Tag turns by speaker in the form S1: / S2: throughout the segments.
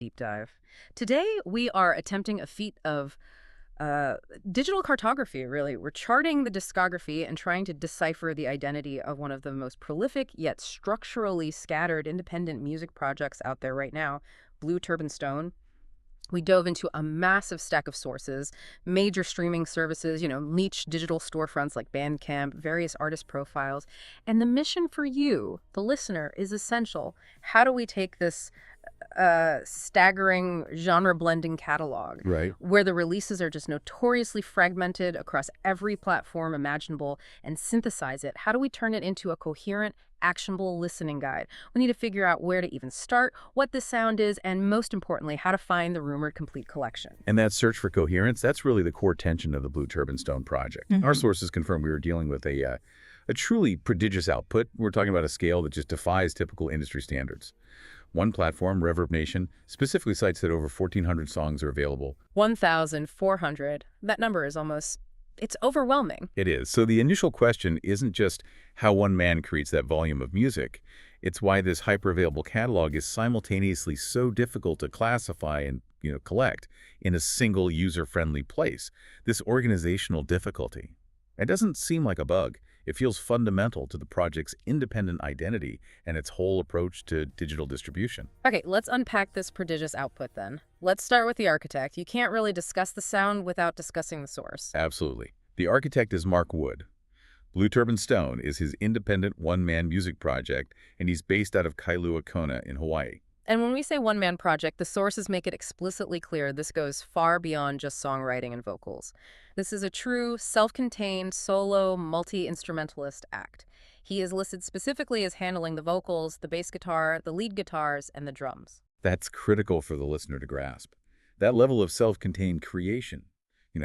S1: Deep dive. Today, we are attempting a feat of uh, digital cartography, really. We're charting the discography and trying to decipher the identity of one of the most prolific yet structurally scattered independent music projects out there right now, Blue Turban Stone. We dove into a massive stack of sources, major streaming services, niche digital storefronts like Bandcamp, various artist profiles. And the mission for you, the listener, is essential. How do we take this staggering genre blending catalog
S2: Right.
S1: where the releases are just notoriously fragmented across every platform imaginable and synthesize it? How do we turn it into a coherent, actionable listening guide? We need to figure out where to even start, what the sound is, and most importantly, how to find the rumored complete collection.
S2: And that search for coherence, that's really the core tension of the Blue Turban Stone project. Our sources confirm we were dealing with a truly prodigious output. We're talking about a scale that just defies typical industry standards. One platform, Reverb Nation, specifically cites that over 1,400 songs are available.
S1: 1,400. That number is it's overwhelming.
S2: It is. So the initial question isn't just how one man creates that volume of music. It's why this hyper-available catalog is simultaneously so difficult to classify and collect in a single user-friendly place. This organizational difficulty. It doesn't seem like a bug. It feels fundamental to the project's independent identity and its whole approach to digital distribution.
S1: Okay, let's unpack this prodigious output then. Let's start with the architect. You can't really discuss the sound without discussing the source.
S2: Absolutely. The architect is Mark Wood. Blue Turban Stone is his independent one-man music project, and he's based out of Kailua Kona in Hawaii.
S1: And when we say one-man project, the sources make it explicitly clear this goes far beyond just songwriting and vocals. This is a true, self-contained, solo, multi-instrumentalist act. He is listed specifically as handling the vocals, the bass guitar, the lead guitars, and the drums.
S2: That's critical for the listener to grasp. That level of self-contained creation,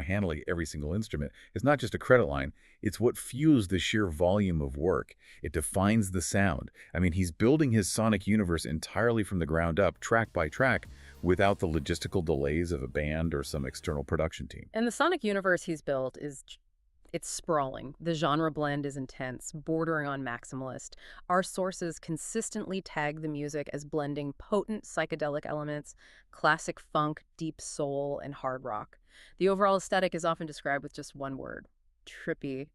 S2: handling every single instrument, is not just a credit line. It's what fuels the sheer volume of work. It defines the sound. I mean, he's building his sonic universe entirely from the ground up, track by track, without the logistical delays of a band or some external production team.
S1: And the sonic universe he's built it's sprawling. The genre blend is intense, bordering on maximalist. Our sources consistently tag the music as blending potent psychedelic elements, classic funk, deep soul, and hard rock. The overall aesthetic is often described with just one word: trippy.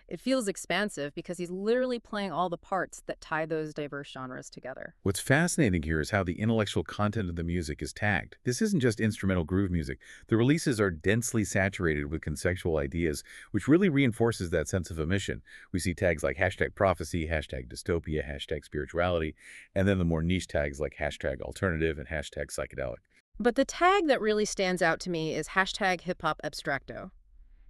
S1: It feels expansive because he's literally playing all the parts that tie those diverse genres together.
S2: What's fascinating here is how the intellectual content of the music is tagged. This isn't just instrumental groove music. The releases are densely saturated with conceptual ideas, which really reinforces that sense of a mission. We see tags like #prophecy, #dystopia, #spirituality, and then the more niche tags like #alternative and #psychedelic.
S1: But the tag that really stands out to me is #hiphop-abstracto.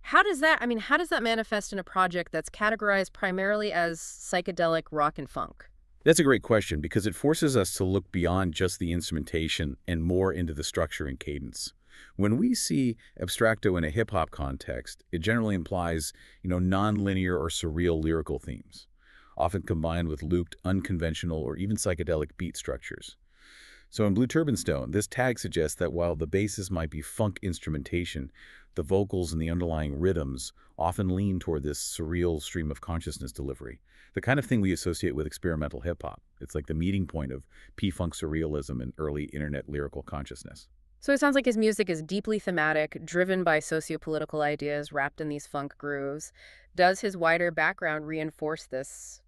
S1: How does that manifest in a project that's categorized primarily as psychedelic rock and funk?
S2: That's a great question because it forces us to look beyond just the instrumentation and more into the structure and cadence. When we see abstracto in a hip-hop context, it generally implies, non-linear or surreal lyrical themes, often combined with looped, unconventional, or even psychedelic beat structures. So in Blue Turban Stone, this tag suggests that while the basis might be funk instrumentation, the vocals and the underlying rhythms often lean toward this surreal stream of consciousness delivery, the kind of thing we associate with experimental hip-hop. It's like the meeting point of P-funk surrealism and early internet lyrical consciousness.
S1: So it sounds like his music is deeply thematic, driven by sociopolitical ideas wrapped in these funk grooves. Does his wider background reinforce this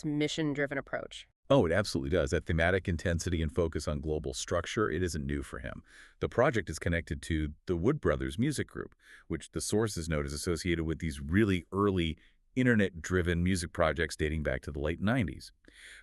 S1: mission-driven approach?
S2: Oh, it absolutely does. That thematic intensity and focus on global structure, it isn't new for him. The project is connected to the Wood Brothers music group, which the sources note is associated with these really early internet-driven music projects dating back to the late 90s.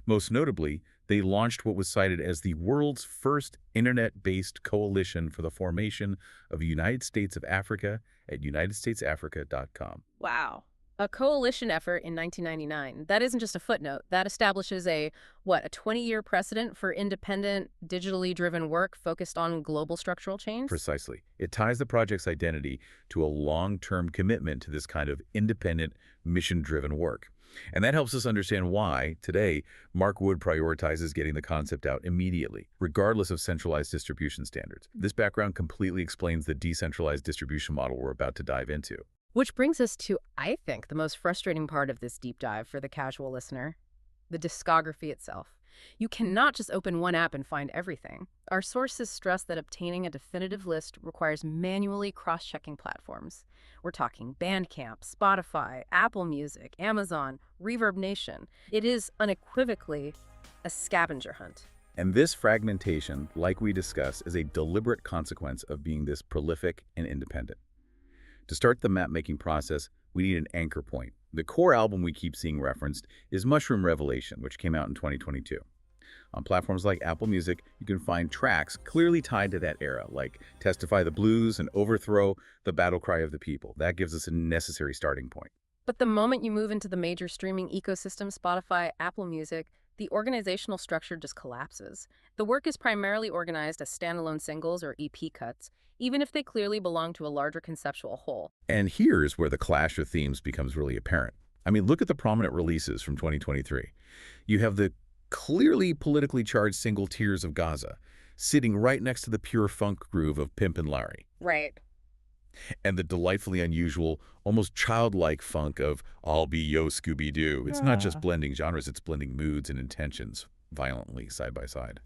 S2: Most notably, they launched what was cited as the world's first internet-based coalition for the formation of the United States of Africa at unitedstatesafrica.com.
S1: Wow. A coalition effort in 1999. That isn't just a footnote. That establishes a 20-year precedent for independent, digitally driven work focused on global structural change?
S2: Precisely. It ties the project's identity to a long-term commitment to this kind of independent, mission-driven work. And that helps us understand why, today, Mark Wood prioritizes getting the concept out immediately, regardless of centralized distribution standards. This background completely explains the decentralized distribution model we're about to dive into.
S1: Which brings us to, I think, the most frustrating part of this deep dive for the casual listener: the discography itself. You cannot just open one app and find everything. Our sources stress that obtaining a definitive list requires manually cross-checking platforms. We're talking Bandcamp, Spotify, Apple Music, Amazon, Reverb Nation. It is unequivocally a scavenger hunt.
S2: And this fragmentation, like we discussed, is a deliberate consequence of being this prolific and independent. To start the map-making process, we need an anchor point. The core album we keep seeing referenced is Mushroom Revelation, which came out in 2022. On platforms like Apple Music, you can find tracks clearly tied to that era, like Testify the Blues and Overthrow, the Battle Cry of the People. That gives us a necessary starting point.
S1: But the moment you move into the major streaming ecosystem, Spotify, Apple Music, the organizational structure just collapses. The work is primarily organized as standalone singles or EP cuts, even if they clearly belong to a larger conceptual whole.
S2: And here's where the clash of themes becomes really apparent. I mean, look at the prominent releases from 2023. You have the clearly politically charged single Tears of Gaza, sitting right next to the pure funk groove of Pimp and Larry.
S1: Right.
S2: And the delightfully unusual, almost childlike funk of I'll Be Yo Scooby-Doo. It's not just blending genres, it's blending moods and intentions violently side by side.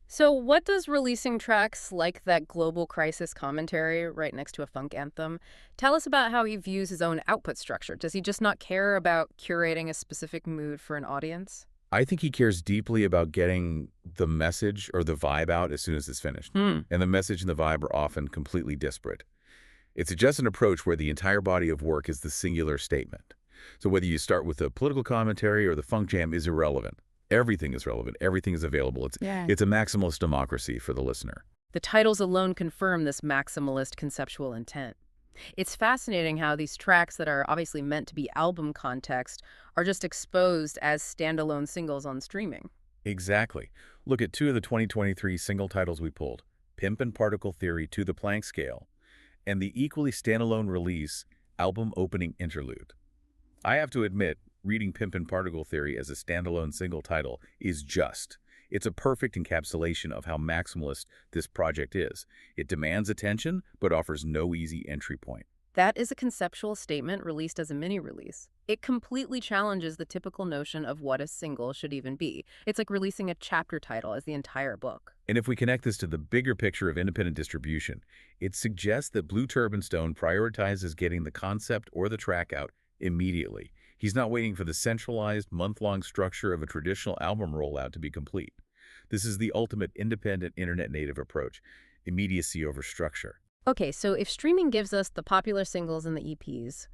S1: So what does releasing tracks like that global crisis commentary right next to a funk anthem tell us about how he views his own output structure? Does he just not care about curating a specific mood for an audience?
S2: I think he cares deeply about getting the message or the vibe out as soon as it's finished. And the message and the vibe are often completely disparate. It suggests an approach where the entire body of work is the singular statement. So whether you start with the political commentary or the funk jam is irrelevant. Everything is relevant. Everything is available. It's a maximalist democracy for the listener.
S1: The titles alone confirm this maximalist conceptual intent. It's fascinating how these tracks that are obviously meant to be album context are just exposed as standalone singles on streaming.
S2: Exactly. Look at two of the 2023 single titles we pulled, Pimp and Particle Theory to the Planck Scale, and the equally standalone release, Album Opening Interlude. I have to admit, reading Pimp and Particle Theory as a standalone single title is just. It's a perfect encapsulation of how maximalist this project is. It demands attention, but offers no easy entry point.
S1: That is a conceptual statement released as a mini-release. It completely challenges the typical notion of what a single should even be. It's like releasing a chapter title as the entire book.
S2: And if we connect this to the bigger picture of independent distribution, it suggests that Blue Turban Stone prioritizes getting the concept or the track out immediately. He's not waiting for the centralized, month-long structure of a traditional album rollout to be complete. This is the ultimate independent internet-native approach, immediacy over structure.
S1: Okay, so if streaming gives us the popular singles and the EPs,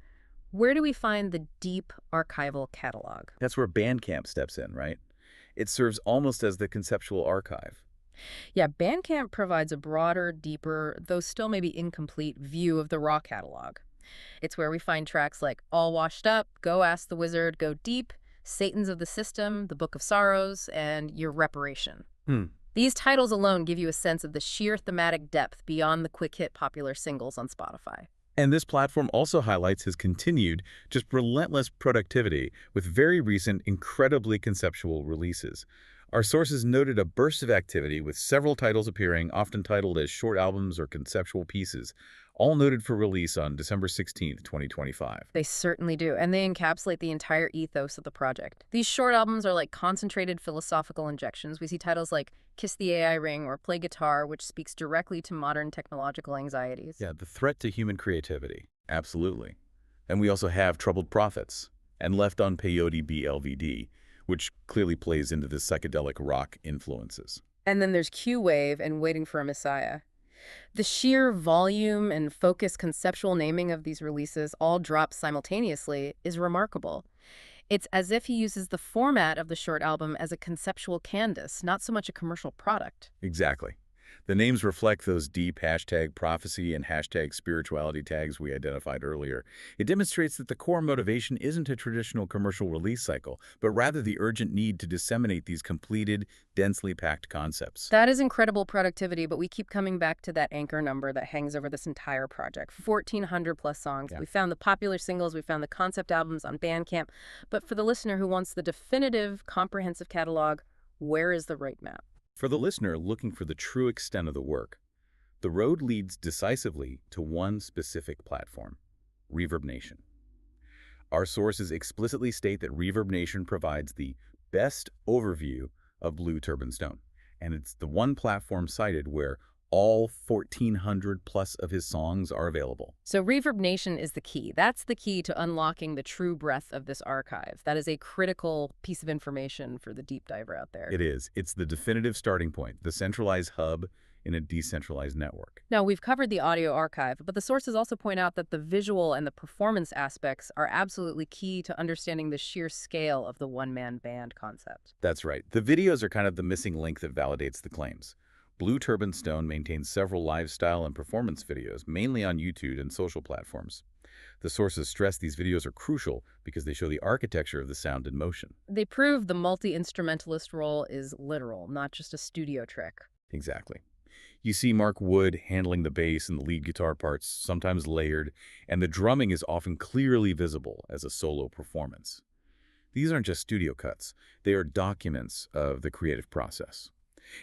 S1: where do we find the deep archival catalog?
S2: That's where Bandcamp steps in, right? It serves almost as the conceptual archive.
S1: Yeah, Bandcamp provides a broader, deeper, though still maybe incomplete, view of the raw catalog. It's where we find tracks like All Washed Up, Go Ask the Wizard, Go Deep, Satans of the System, The Book of Sorrows, and Your Reparation. These titles alone give you a sense of the sheer thematic depth beyond the quick-hit popular singles on Spotify.
S2: And this platform also highlights his continued, just relentless productivity with very recent, incredibly conceptual releases. Our sources noted a burst of activity with several titles appearing, often titled as short albums or conceptual pieces, all noted for release on December 16th, 2025.
S1: They certainly do, and they encapsulate the entire ethos of the project. These short albums are like concentrated philosophical injections. We see titles like Kiss the AI Ring or Play Guitar, which speaks directly to modern technological anxieties.
S2: Yeah, the threat to human creativity. Absolutely. And we also have Troubled Prophets and Left on Peyote BLVD, which clearly plays into the psychedelic rock influences.
S1: And then there's Q-Wave and Waiting for a Messiah. The sheer volume and focused conceptual naming of these releases all dropped simultaneously is remarkable. It's as if he uses the format of the short album as a conceptual canvas, not so much a commercial product.
S2: Exactly. The names reflect those deep hashtag prophecy and hashtag spirituality tags we identified earlier. It demonstrates that the core motivation isn't a traditional commercial release cycle, but rather the urgent need to disseminate these completed, densely packed concepts.
S1: That is incredible productivity, but we keep coming back to that anchor number that hangs over this entire project. 1,400 plus songs.
S2: Yeah.
S1: We found the popular singles, we found the concept albums on Bandcamp, but for the listener who wants the definitive, comprehensive catalog, where is the right map?
S2: For the listener looking for the true extent of the work, the road leads decisively to one specific platform, Reverb Nation. Our sources explicitly state that Reverb Nation provides the best overview of Blue Turban Stone. And it's the one platform cited where all 1,400 plus of his songs are available.
S1: So Reverb Nation is the key. That's the key to unlocking the true breadth of this archive. That is a critical piece of information for the deep diver out there.
S2: It is. It's the definitive starting point, the centralized hub in a decentralized network.
S1: Now, we've covered the audio archive, but the sources also point out that the visual and the performance aspects are absolutely key to understanding the sheer scale of the one-man band concept.
S2: That's right. The videos are kind of the missing link that validates the claims. Blue Turban Stone maintains several lifestyle and performance videos, mainly on YouTube and social platforms. The sources stress these videos are crucial because they show the architecture of the sound in motion.
S1: They prove the multi-instrumentalist role is literal, not just a studio trick.
S2: Exactly. You see Mark Wood handling the bass and the lead guitar parts, sometimes layered, and the drumming is often clearly visible as a solo performance. These aren't just studio cuts. They are documents of the creative process.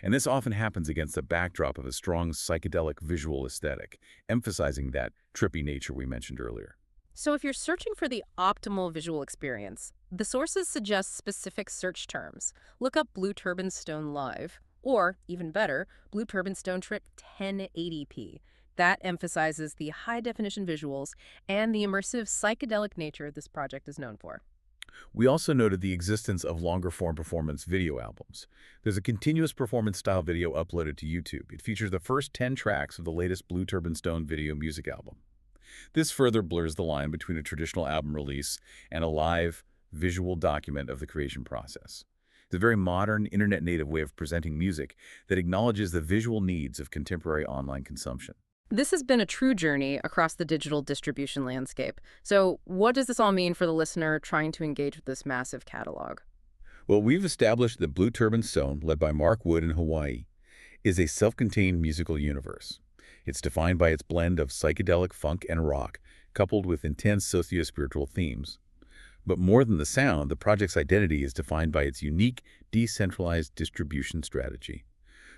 S2: And this often happens against the backdrop of a strong psychedelic visual aesthetic, emphasizing that trippy nature we mentioned earlier.
S1: So if you're searching for the optimal visual experience, the sources suggest specific search terms. Look up Blue Turban Stone Live, or, even better, Blue Turban Stone Trip 1080p. That emphasizes the high-definition visuals and the immersive psychedelic nature this project is known for.
S2: We also noted the existence of longer-form performance video albums. There's a continuous performance-style video uploaded to YouTube. It features the first 10 tracks of the latest Blue Turban Stone video music album. This further blurs the line between a traditional album release and a live, visual document of the creation process. It's a very modern, internet-native way of presenting music that acknowledges the visual needs of contemporary online consumption.
S1: This has been a true journey across the digital distribution landscape. So what does this all mean for the listener trying to engage with this massive catalog?
S2: Well, we've established that Blue Turban Stone, led by Mark Wood in Hawaii, is a self-contained musical universe. It's defined by its blend of psychedelic funk and rock, coupled with intense socio-spiritual themes. But more than the sound, the project's identity is defined by its unique, decentralized distribution strategy.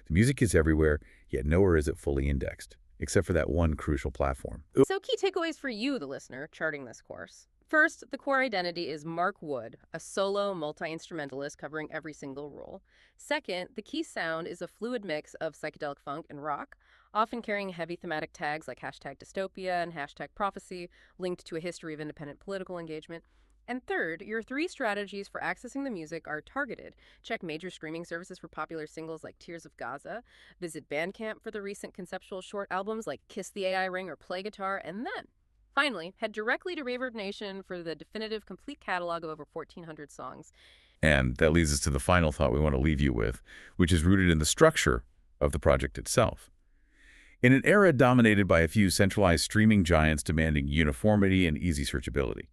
S2: The music is everywhere, yet nowhere is it fully indexed, except for that one crucial platform.
S1: So key takeaways for you, the listener, charting this course. First, the core identity is Mark Wood, a solo multi-instrumentalist covering every single role. Second, the key sound is a fluid mix of psychedelic funk and rock, often carrying heavy thematic tags like #dystopia and #prophecy, linked to a history of independent political engagement. And third, your 3 strategies for accessing the music are targeted. Check major streaming services for popular singles like Tears of Gaza. Visit Bandcamp for the recent conceptual short albums like Kiss the AI Ring or Play Guitar. And then, finally, head directly to Reverb Nation for the definitive complete catalog of over 1,400 songs.
S2: And that leads us to the final thought we want to leave you with, which is rooted in the structure of the project itself. In an era dominated by a few centralized streaming giants demanding uniformity and easy searchability,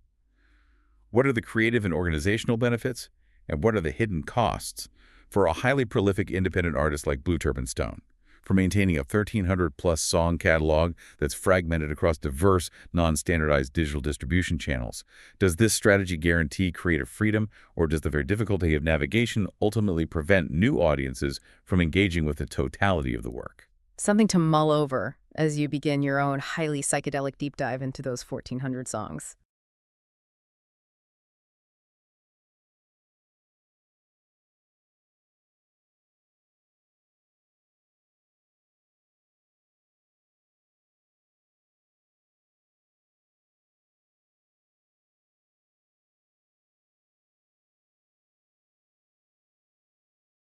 S2: what are the creative and organizational benefits, and what are the hidden costs for a highly prolific independent artist like Blue Turban Stone, for maintaining a 1,300-plus song catalog that's fragmented across diverse, non-standardized digital distribution channels? Does this strategy guarantee creative freedom, or does the very difficulty of navigation ultimately prevent new audiences from engaging with the totality of the work?
S1: Something to mull over as you begin your own highly psychedelic deep dive into those 1,400 songs.